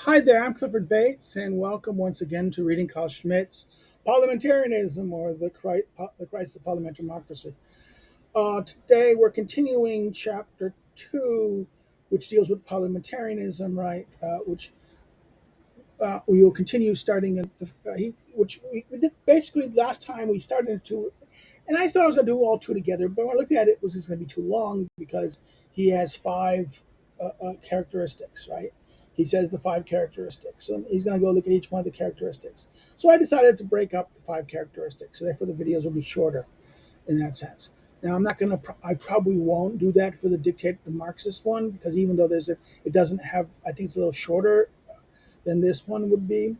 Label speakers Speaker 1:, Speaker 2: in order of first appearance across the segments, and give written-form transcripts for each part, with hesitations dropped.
Speaker 1: Hi there, I'm Clifford Bates, and welcome once again to reading Carl Schmitt's Parlamentarism, or the Crisis of Parliamentary Democracy. Today we're continuing chapter 2, which deals with parliamentarism, right? Which we will continue starting at which we did basically last time we started at 2, and I thought I was going to do all 2 together, but when I looked at it, it was just going to be too long because he has 5 characteristics, right? He says the 5 characteristics, and he's going to go look at each one of the characteristics. So I decided to break up the 5 characteristics, so therefore the videos will be shorter in that sense. Now I'm not going to. I probably won't do that for the dictator, the Marxist one, because even though it doesn't have. I think it's a little shorter than this one would be.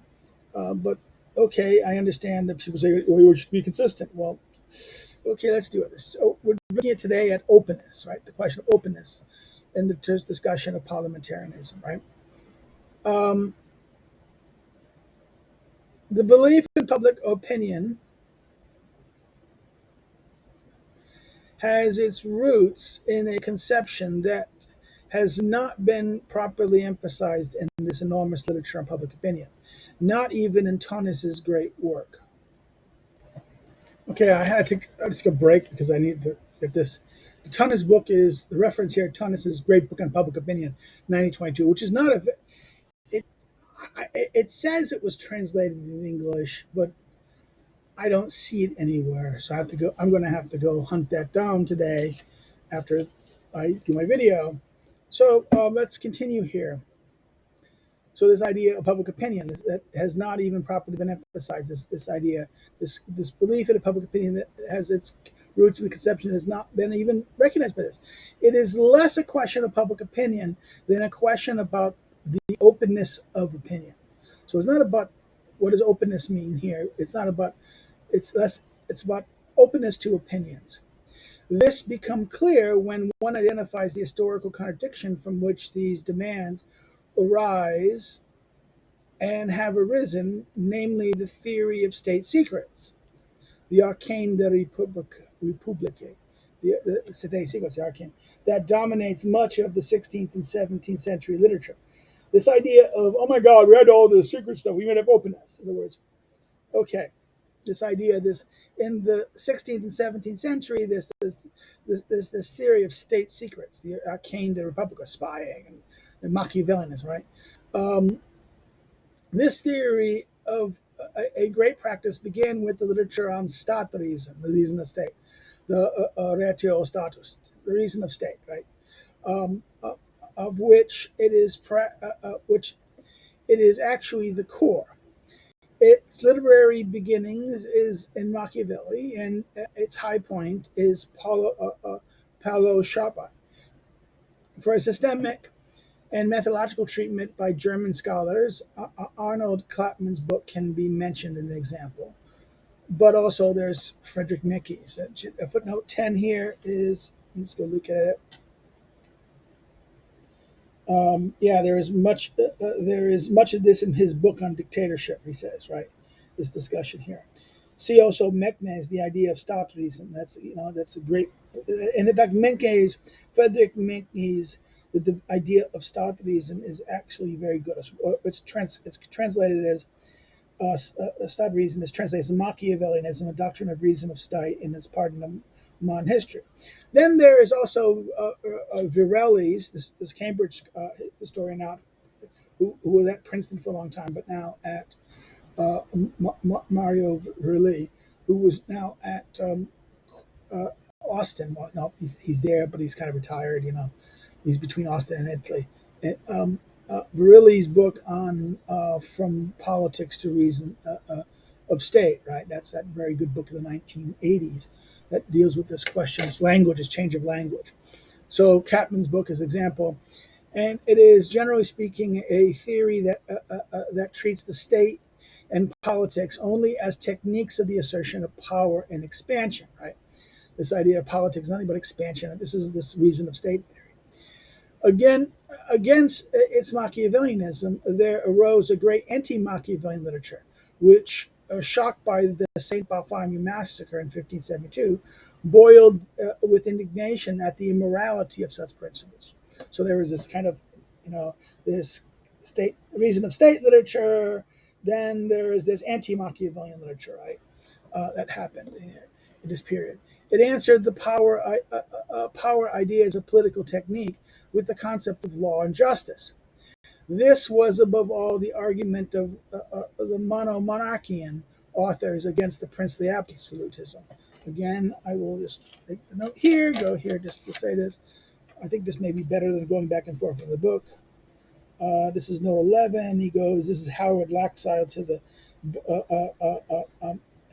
Speaker 1: But okay, I understand that people say, well, you should be consistent. Well, okay, let's do it. So we're looking at today at openness, right? The question of openness in the discussion of parliamentarianism, right? Um, the belief in public opinion has its roots in a conception that has not been properly emphasized in this enormous literature on public opinion, not even in Tonnis's great work. Okay, I had to just take a break because I need to get this. Tonnis' book is the reference here. Tonnis's great book on public opinion, 1922, which is not a. It it says it was translated in English, but I don't see it anywhere. So I have to go. I'm going to have to go hunt that down today, after I do my video. So let's continue here. So this idea of public opinion that has not even properly been emphasized. This idea, this belief in a public opinion that has its roots in the conception has not been even recognized by this. It is less a question of public opinion than a question about the openness of opinion. So it's not about what does openness mean here. It's not about. It's less. It's about openness to opinions. This become clear when one identifies the historical contradiction from which these demands arise and have arisen, namely the theory of state secrets, the arcane de republique, the state secrets, the arcane, that dominates much of the 16th and 17th century literature. This idea of, oh my God, we had all the secret stuff, we made up openness. In other words, okay, this idea, this in the 16th and 17th century, this theory of state secrets, the arcane de republique, spying and Machiavellianism, right? Um, This theory of a great practice began with the literature on staterism, the reason of state, the ratio status, the reason of state, right? Um, uh, of which which it is actually the core. Its literary beginnings is in Machiavelli, and its high point is Paulo Schapan. For a systemic and methodological treatment by German scholars, Arnold Klapman's book can be mentioned as an example. But also there's Frederick Mickey's. Footnote 10 here is, let's go look at it. Yeah, there is much of this in his book on dictatorship, he says, right? This discussion here. See also Menkes, the idea of staterism. That's a great, and in fact, Frederick Menkes, the idea of staterism is actually very good. It's translated as staterism is translated as Machiavellianism, a doctrine of reason of state, in its part in modern history. Then there is also Virelli's, this Cambridge historian out, who was at Princeton for a long time, but now at Mario Verli, who was now at uh, Austin. Well, no, he's there, but he's kind of retired. He's between Austin and Italy. And, Verili's book on From Politics to Reason of State, right? That's that very good book of the 1980s that deals with this question. It's language, it's change of language. So Kapman's book is an example, and it is generally speaking a theory that treats the state and politics only as techniques of the assertion of power and expansion, right? This idea of politics is nothing but expansion. This is this reason of state theory. Again, against its Machiavellianism, there arose a great anti-Machiavellian literature, which, shocked by the St. Bartholomew massacre in 1572, boiled with indignation at the immorality of such principles. So there was this kind of, this state reason of state literature. Then there is this anti-Machiavellian literature, right? That happened in this period. It answered the power idea as a political technique with the concept of law and justice. This was above all the argument of the monomonarchian authors against the princely absolutism. Again, I will just take the note here, go here just to say this. I think this may be better than going back and forth in the book. This is note 11. He goes, this is Harold Laxile to the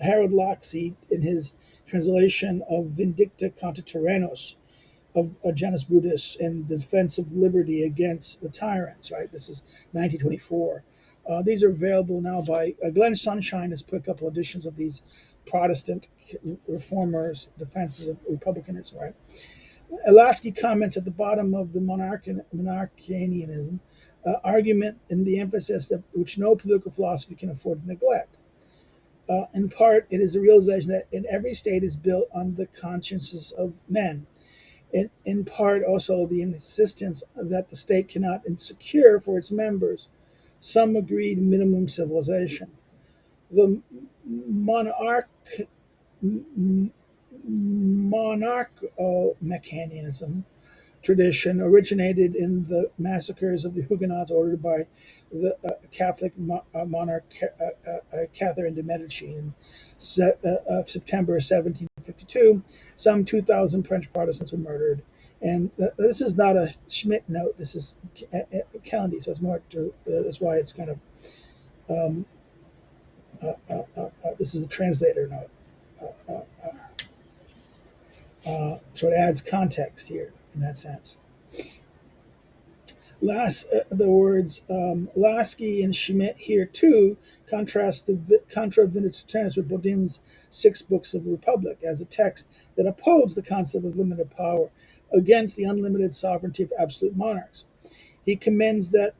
Speaker 1: Harold Laxey in his translation of Vindicta contra Tyrannos of Janus Brutus and the defense of liberty against the tyrants, right? This is 1924. These are available now by Glenn Sunshine has put a couple editions of these Protestant reformers' defenses of republicanism, right? Lasky comments at the bottom of the monarchianism argument and the emphasis that which no political philosophy can afford to neglect. In part, it is a realization that in every state is built on the consciences of men. In part, also the insistence that the state cannot insecure for its members some agreed minimum civilization. The monarcho-mechanism tradition originated in the massacres of the Huguenots ordered by the Catholic monarch Catherine de' Medici in September 1752. Some 2,000 French Protestants were murdered. And this is not a Schmitt note. This is Kennedy, so it's more. That's why it's kind of. This is the translator note. So it adds context here in that sense. The words Lasky and Schmitt here too contrast the Contra Vindicationis with Bodin's 6 Books of the Republic as a text that opposed the concept of limited power against the unlimited sovereignty of absolute monarchs. He commends that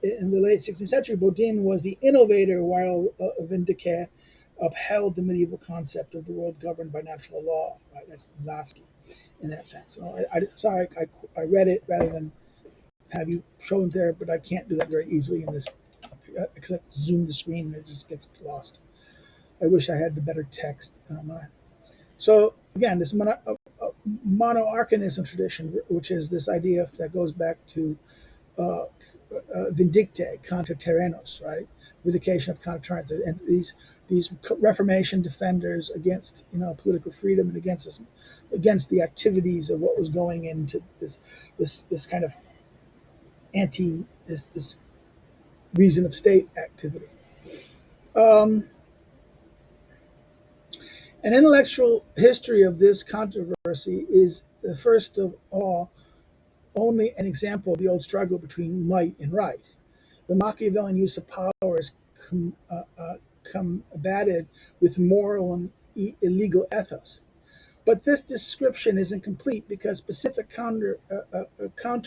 Speaker 1: in the late 16th century, Bodin was the innovator while Vindicat upheld the medieval concept of the world governed by natural law. Right? That's Lasky in that sense. So sorry, I read it rather than have you shown there, but I can't do that very easily in this, except zoom the screen and it just gets lost. I wish I had the better text. So again, this monoarchanism tradition, which is this idea that goes back to Vindicte contra Tyrannos, right? Vindication of contra tyrants, and these Reformation defenders against political freedom and against the activities of what was going into this kind of this reason of state activity. An intellectual history of this controversy is, first of all, only an example of the old struggle between might and right. The Machiavellian use of power is combated with moral and illegal ethos. But this description isn't complete because specific counter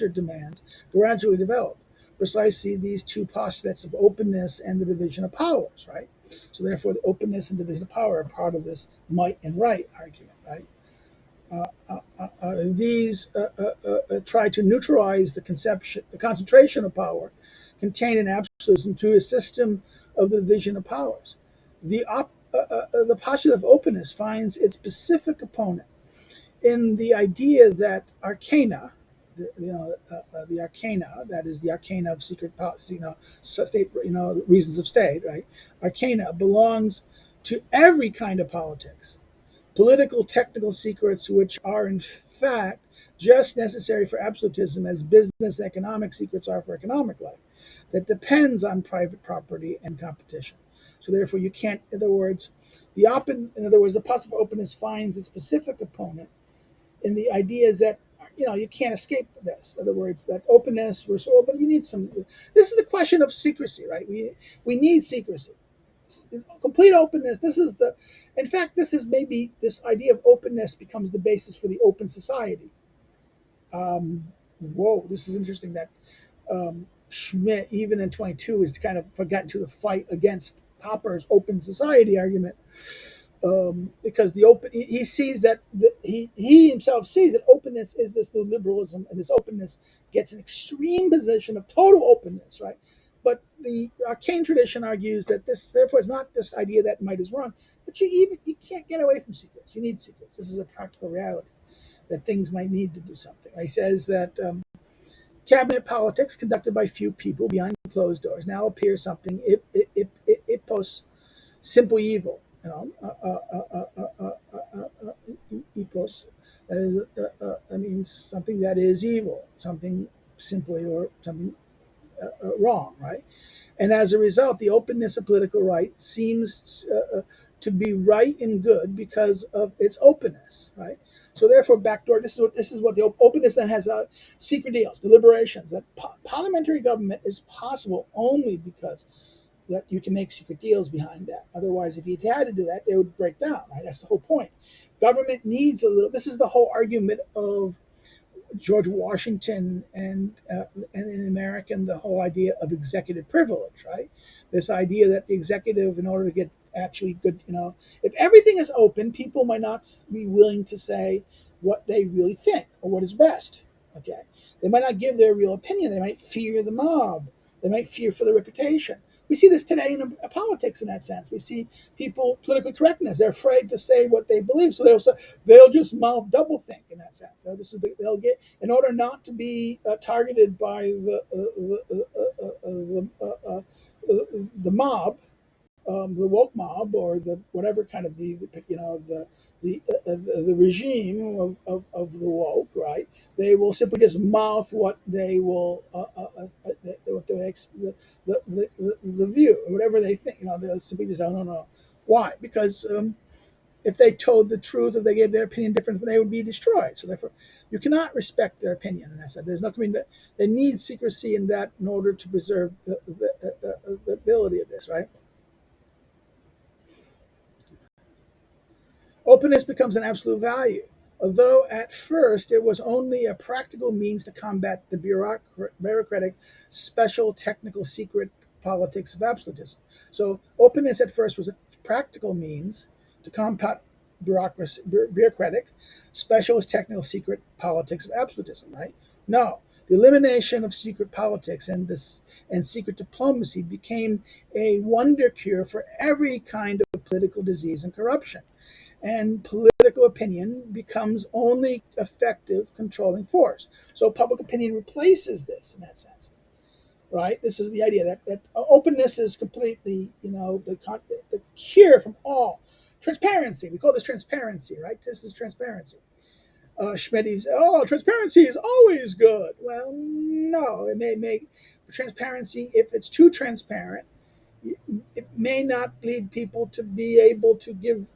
Speaker 1: demands gradually develop. Precisely these two postulates of openness and the division of powers, right? So therefore, the openness and division of power are part of this might and right argument, right? These try to neutralize the concentration of power contained in absolutism to a system of the division of powers. The postulate of openness finds its specific opponent in the idea that arcana, the arcana, that is the arcana of secret, state, reasons of state, right? Arcana belongs to every kind of politics. Political technical secrets, which are in fact just necessary for absolutism as business and economic secrets are for economic life, that depends on private property and competition. So therefore, you can't. In other words, the possible openness finds its specific opponent in the ideas that you can't escape this. In other words, that openness, we're so open, you need some. This is the question of secrecy, right? We need secrecy, complete openness. In fact, this is maybe this idea of openness becomes the basis for the open society. This is interesting that Schmitt, even in 22, is kind of forgotten to the fight against Popper's open society argument. because he sees that he himself sees that openness is this new liberalism, and this openness gets an extreme position of total openness, right? But the arcane tradition argues that this, therefore, is not this idea that might is wrong, but you can't get away from secrets. You need secrets. This is a practical reality that things might need to do something. He says that cabinet politics conducted by few people behind closed doors now appears something it posts simple evil. You know, epos. That means something that is evil, something simply or something wrong, right? And as a result, the openness of political right seems to be right and good because of its openness, right? So therefore, backdoor. This is what the openness then has secret deals, deliberations. That parliamentary government is possible only because that you can make secret deals behind that. Otherwise, if you had to do that, it would break down. Right? That's the whole point. Government needs a little. This is the whole argument of George Washington and in American, the whole idea of executive privilege, right? This idea that the executive, in order to get actually good, if everything is open, people might not be willing to say what they really think or what is best. Okay, they might not give their real opinion. They might fear the mob. They might fear for their reputation. We see this today in politics in that sense. We see people, political correctness. They're afraid to say what they believe, so they'll just mouth doublethink in that sense. They'll get, in order not to be targeted by the mob, the woke mob, or the whatever kind of the regime of the woke, right? They will simply just mouth what they will what the view, or whatever they think. They'll simply just, I don't know why, because if they told the truth, if they gave their opinion different, they would be destroyed. So therefore, you cannot respect their opinion. And that's it. There's no community. They need secrecy in that in order to preserve the ability of this, right? Openness becomes an absolute value, although at first it was only a practical means to combat the bureaucratic, special, technical, secret politics of absolutism. So openness at first was a practical means to combat bureaucratic, specialist, technical, secret politics of absolutism, right? No. The elimination of secret politics and secret diplomacy became a wonder cure for every kind of political disease and corruption. And political opinion becomes only effective controlling force. So public opinion replaces this in that sense, right? This is the idea that openness is completely, the cure from all transparency. We call this transparency, right? This is transparency. Schmitt says, "Oh, transparency is always good." Well, no, it may make transparency, if it's too transparent, it may not lead people to be able to give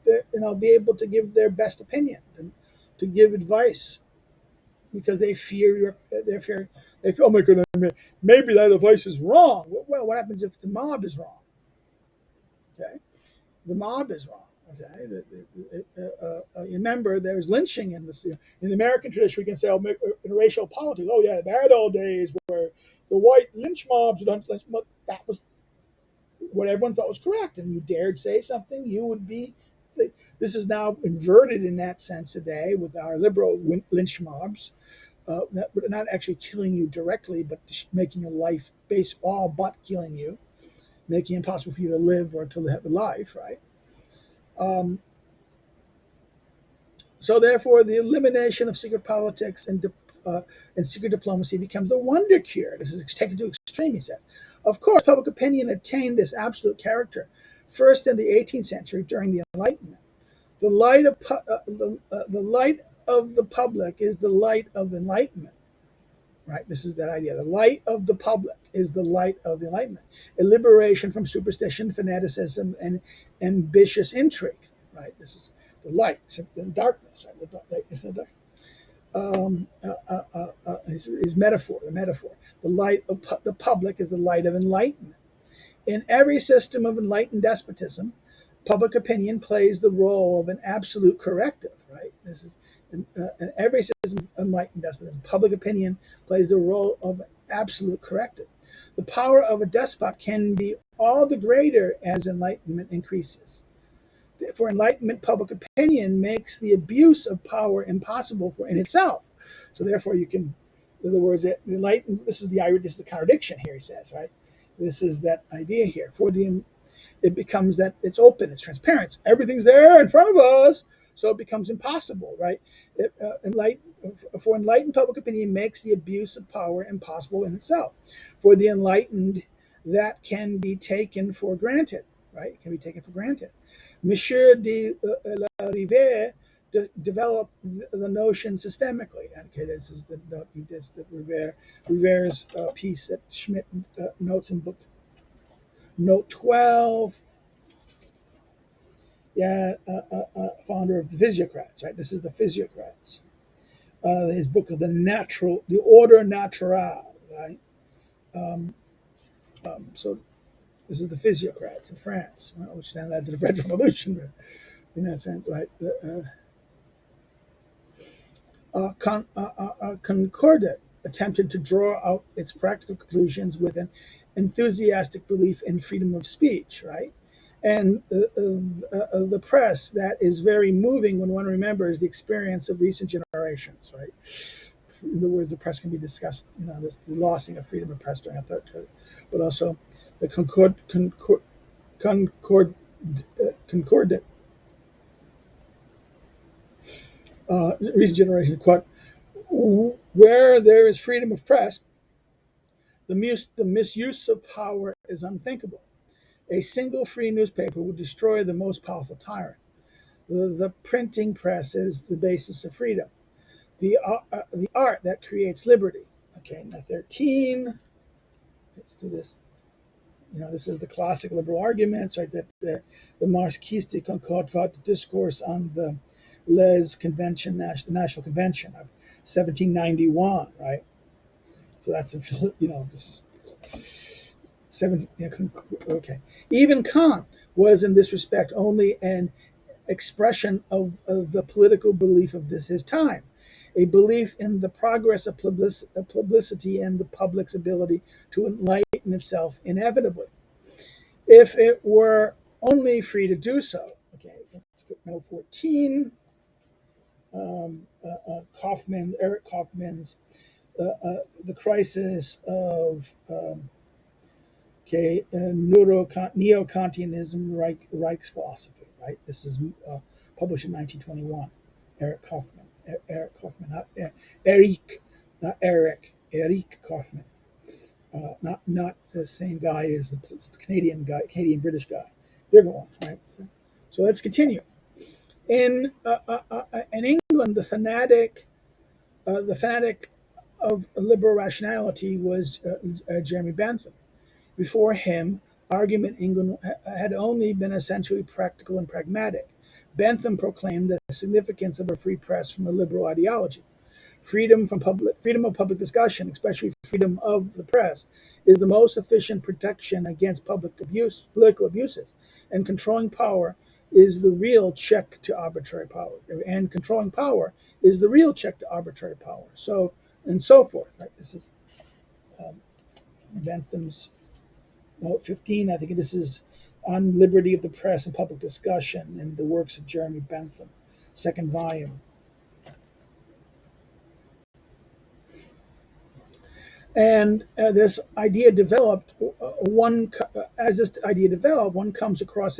Speaker 1: their best opinion and to give advice, because they fear oh my goodness, maybe that advice is wrong. Well, what happens if the mob is wrong? Okay, the mob is wrong. Okay, remember, there's lynching in the American tradition. We can say, in racial politics, oh yeah, bad old days where the white lynch mobs don't lynch, but that was what everyone thought was correct, and you dared say something, you would be. This is now inverted in that sense today with our liberal lynch mobs, not actually killing you directly, but making your life base all but killing you, making it impossible for you to live or to have a life, right? So therefore, the elimination of secret politics and secret diplomacy becomes the wonder cure. This is taken to extreme, he says. Of course, public opinion attained this absolute character first in the 18th century during the Enlightenment. The light of the public is the light of enlightenment. Right, this is that idea. The light of the public is the light of the Enlightenment, a liberation from superstition, fanaticism, and ambitious intrigue. Right, this is the light, and darkness. Right, the lightness and darkness. Is metaphor. The metaphor. The light of the public is the light of enlightenment. In every system of enlightened despotism, public opinion plays the role of an absolute corrective. Right, this is. In every system of enlightened despotism, public opinion plays the role of absolute corrective. The power of a despot can be all the greater as enlightenment increases. For Enlightenment, public opinion makes the abuse of power impossible in itself. So therefore, you can, in other words, this is the contradiction here. He says, right? This is that idea here. It becomes that it's open, it's transparent, everything's there in front of us, so it becomes impossible, right? For enlightened, public opinion makes the abuse of power impossible in itself. For the enlightened, that can be taken for granted, right? It can be taken for granted. Monsieur de la Rivière developed the notion systemically. Okay, this is the Riviere's piece that Schmitt notes in book note 12. Founder of the Physiocrats, right? This is the Physiocrats. His book of the Order Naturale, right? So this is the Physiocrats in France, which then led to the French Revolution, in that sense, right? Concordat attempted to draw out its practical conclusions with an enthusiastic belief in freedom of speech, right? And the press, that is very moving when one remembers the experience of recent generations, right? In other words, the press can be discussed, the losing of freedom of press during a third term, but also the Concordat recent generation, quote, where there is freedom of press, the misuse of power is unthinkable. A single free newspaper would destroy the most powerful tyrant. The printing press is the basis of freedom. The art that creates liberty. Okay, now 13. Let's do this. This is the classic liberal arguments, right? That the Marxistic Concord discourse on the Les Convention, the National Convention of 1791, right? So that's this is 17. Okay, even Kant was in this respect only an expression of the political belief of his time, a belief in the progress of publicity and the public's ability to enlighten itself inevitably, if it were only free to do so. Okay, footnote 14. Eric Kaufman's the crisis of neo-Kantianism, Reich's philosophy. Right, this is published in 1921. Eric Kaufman, not Eric Kaufman. Not the same guy as the Canadian British guy, different one, right? So let's continue. In England, the fanatic of liberal rationality was Jeremy Bentham. Before him, argument in England had only been essentially practical and pragmatic. Bentham proclaimed the significance of a free press from a liberal ideology. Freedom of public discussion, especially freedom of the press, is the most efficient protection against political abuses, and controlling power is the real check to arbitrary power. So, and so forth. Right? This is Bentham's note 15. I think this is on liberty of the press and public discussion in the works of Jeremy Bentham, second volume. And this idea developed. One comes across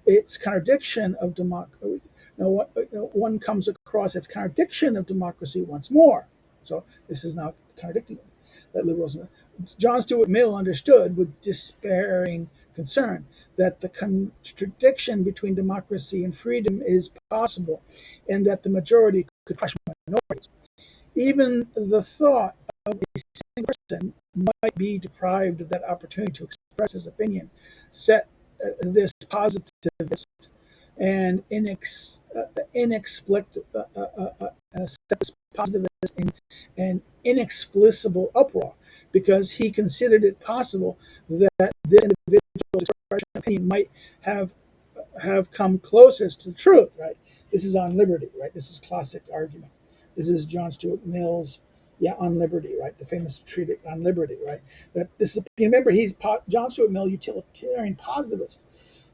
Speaker 1: its contradiction of democracy. One comes across its contradiction of democracy once more. So this is now contradicting that liberalism. John Stuart Mill understood with despairing concern that the contradiction between democracy and freedom is possible, and that the majority could crush minorities. Even the thought of a single person might be deprived of that opportunity to express his opinion. Set this positivist and in an inexplicable uproar, because he considered it possible that this individual's expression of opinion might have come closest to the truth. Right? This is on liberty. Right? This is classic argument. This is John Stuart Mill's, on liberty, right? The famous treatise on liberty, right? That this is, remember, he's John Stuart Mill, utilitarian positivist,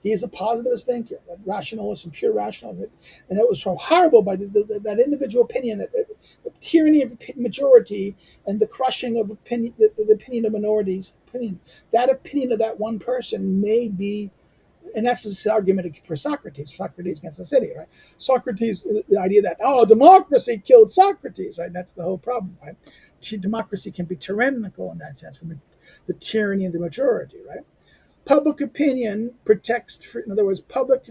Speaker 1: He is a positivist thinker, that rationalist and pure rationalist, and it was so horrible by that individual opinion, the tyranny of majority, and the crushing of opinion, the opinion of minorities. That opinion of that one person may be, and that's his argument for Socrates. Socrates against the city, right? Socrates, the idea that democracy killed Socrates, right? That's the whole problem, right? Democracy can be tyrannical in that sense, from the tyranny of the majority, right? Public opinion protects, in other words, public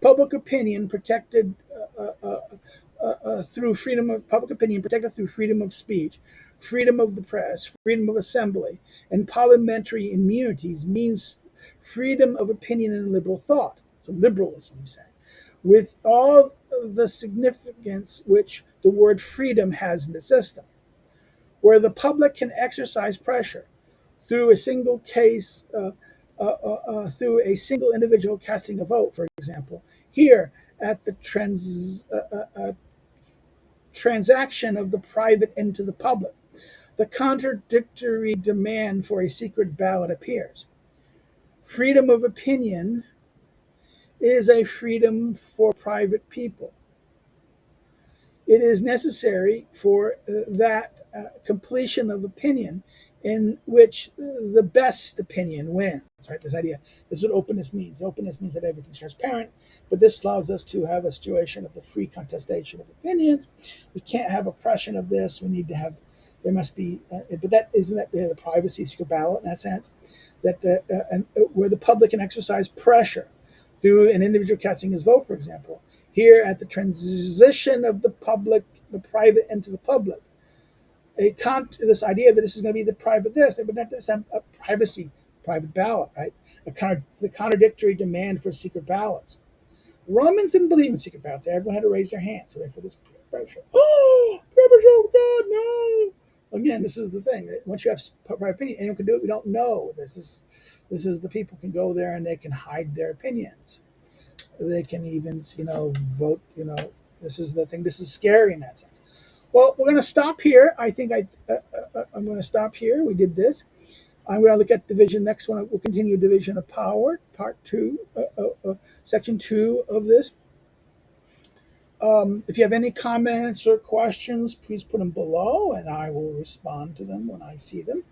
Speaker 1: opinion protected through freedom of public opinion, protected through freedom of speech, freedom of the press, freedom of assembly, and parliamentary immunities means freedom of opinion and liberal thought. So liberalism, we say, with all the significance which the word freedom has in the system, where the public can exercise pressure through a single case, through a single individual casting a vote, for example. Here, at the transaction of the private into the public, the contradictory demand for a secret ballot appears. Freedom of opinion is a freedom for private people. It is necessary for that completion of opinion in which the best opinion wins, right? This idea, this is what openness means. Openness means that everything's transparent, but this allows us to have a situation of the free contestation of opinions. We can't have oppression of this. We need to have, there must be, but that isn't that the privacy, secret ballot in that sense, that where the public can exercise pressure through an individual casting his vote, for example. Here at the transition of the private into the public, this idea that this is going to be the private this, but not this a privacy, private ballot, right? The contradictory demand for secret ballots. The Romans didn't believe in secret ballots. Everyone had to raise their hand. So therefore, this pressure. Oh, pressure! Oh God, no! Again, this is the thing. That once you have private opinion, anyone can do it. We don't know. This is the people can go there and they can hide their opinions. They can even, vote. This is the thing. This is scary in that sense. Well, we're going to stop here. I think I'm going to stop here. We did this. I'm going to look at division. Next one, we'll continue division of power, part 2, section 2 of this. If you have any comments or questions, please put them below, and I will respond to them when I see them.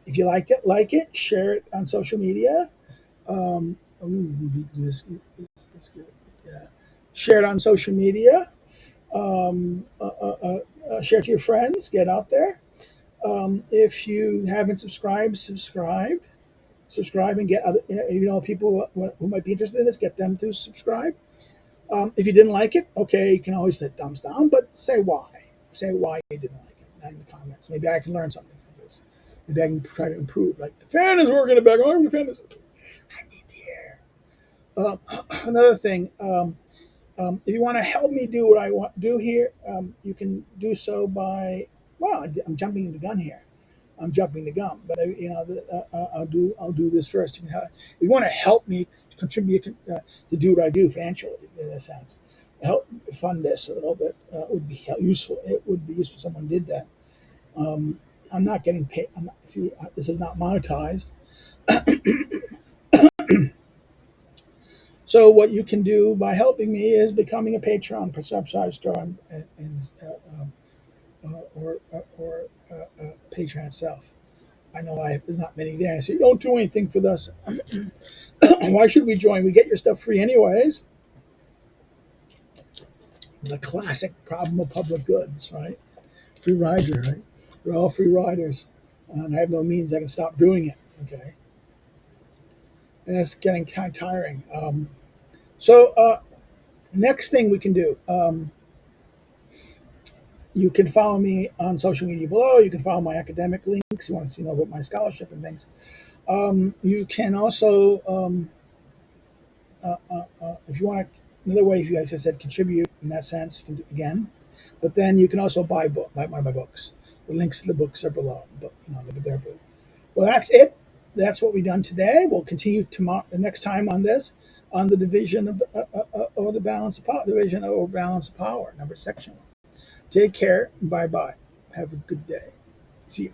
Speaker 1: If you liked it, like it, share it on social media. Share it on social media. Share it to your friends. Get out there. If you haven't subscribed, subscribe, and get other people who might be interested in this. Get them to subscribe. If you didn't like it, okay, you can always hit thumbs down, but say why. Say why you didn't like it in the comments. Maybe I can learn something from this. Maybe I can try to improve. Like the fan is working in the back. The fan is. I need the air. Another thing. If you want to help me do what I want to do here, you can do so by, I'm jumping the gun here. I'm jumping the gun, but I'll do this first. If you want to help me contribute to do what I do financially, in a sense, help fund this a little bit would be useful. It would be useful if someone did that. I'm not getting paid. This is not monetized. So what you can do by helping me is becoming a patron, subscribe star, or Patreon itself. I know there's not many there. I say, don't do anything for this. Why should we join? We get your stuff free anyways. The classic problem of public goods, right? Free rider, right? We're all free riders. And I have no means I can stop doing it, okay? And it's getting kind of tiring. Next thing we can do, you can follow me on social media below. You can follow my academic links. You want to know about my scholarship and things. You can also, if you want to, another way, if you, as I said, contribute in that sense, you can do again. But then you can also buy one of my books. The links to the books are below. But they're below. Well, that's it. That's what we've done today. We'll continue tomorrow, the next time on this, on the division of the balance of power, division or balance of power, number section. Take care. Bye-bye. Have a good day.